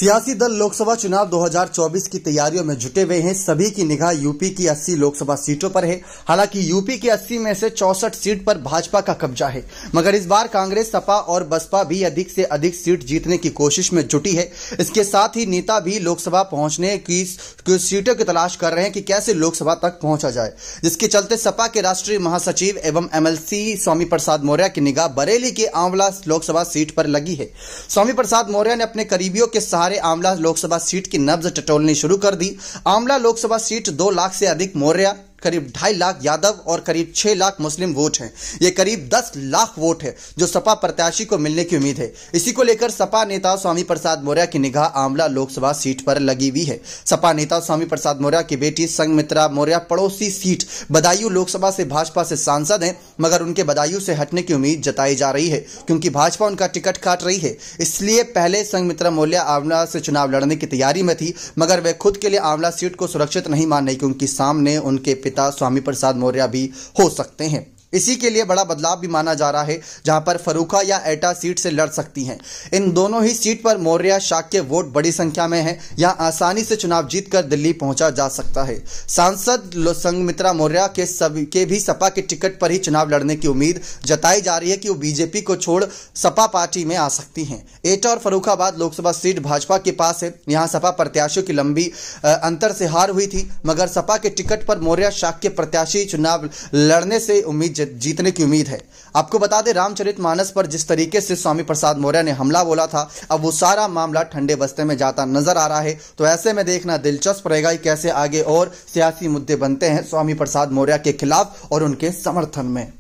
सियासी दल लोकसभा चुनाव 2024 की तैयारियों में जुटे हुए हैं। सभी की निगाह यूपी की 80 लोकसभा सीटों पर है। हालांकि यूपी की 80 में से 64 सीट पर भाजपा का कब्जा है, मगर इस बार कांग्रेस, सपा और बसपा भी अधिक से अधिक सीट जीतने की कोशिश में जुटी है। इसके साथ ही नेता भी लोकसभा पहुंचने की सीटों की तलाश कर रहे हैं कि कैसे लोकसभा तक पहुंचा जाए, जिसके चलते सपा के राष्ट्रीय महासचिव एवं एमएलसी स्वामी प्रसाद मौर्य की निगाह बरेली के आंवला लोकसभा सीट पर लगी है। स्वामी प्रसाद मौर्य ने अपने करीबियों के सहारे आंवला लोकसभा सीट की नब्ज टटोलनी शुरू कर दी। आंवला लोकसभा सीट 2 लाख से अधिक मौर्य, करीब 2.5 लाख यादव और करीब 6 लाख मुस्लिम वोट हैं। ये करीब 10 लाख वोट है जो सपा प्रत्याशी को मिलने की उम्मीद है। इसी को लेकर सपा नेता स्वामी प्रसाद मौर्य की निगाह आंवला लोकसभा सीट पर लगी हुई है। सपा नेता स्वामी प्रसाद मौर्य की बेटी संघमित्रा मौर्य पड़ोसी सीट बदायूं लोकसभा से भाजपा से सांसद हैं, मगर उनके बदायूं से हटने की उम्मीद जताई जा रही है क्योंकि भाजपा उनका टिकट काट रही है। इसलिए पहले संघमित्रा मौर्य आंवला से चुनाव लड़ने की तैयारी में थी, मगर वे खुद के लिए आंवला सीट को सुरक्षित नहीं मान रही क्योंकि सामने उनके पिता स्वामी प्रसाद मौर्य भी हो सकते हैं। इसी के लिए बड़ा बदलाव भी माना जा रहा है, जहां पर फरूखा या एटा सीट से लड़ सकती हैं। इन दोनों ही सीट पर मौर्य शाक्य वोट बड़ी संख्या में है। यहां आसानी से चुनाव जीतकर दिल्ली पहुंचा जा सकता है। सांसद संघमित्रा मौर्य के भी सपा के टिकट पर ही चुनाव लड़ने की उम्मीद जताई जा रही है कि वो बीजेपी को छोड़ सपा पार्टी में आ सकती हैं। एटा और फर्रुखाबाद लोकसभा सीट भाजपा के पास है। यहाँ सपा प्रत्याशियों की लंबी अंतर से हार हुई थी, मगर सपा के टिकट पर मौर्य शाक्य प्रत्याशी चुनाव लड़ने से जीतने की उम्मीद है। आपको बता दें, रामचरितमानस पर जिस तरीके से स्वामी प्रसाद मौर्य ने हमला बोला था, अब वो सारा मामला ठंडे बस्ते में जाता नजर आ रहा है। तो ऐसे में देखना दिलचस्प रहेगा कि कैसे आगे और सियासी मुद्दे बनते हैं स्वामी प्रसाद मौर्य के खिलाफ और उनके समर्थन में।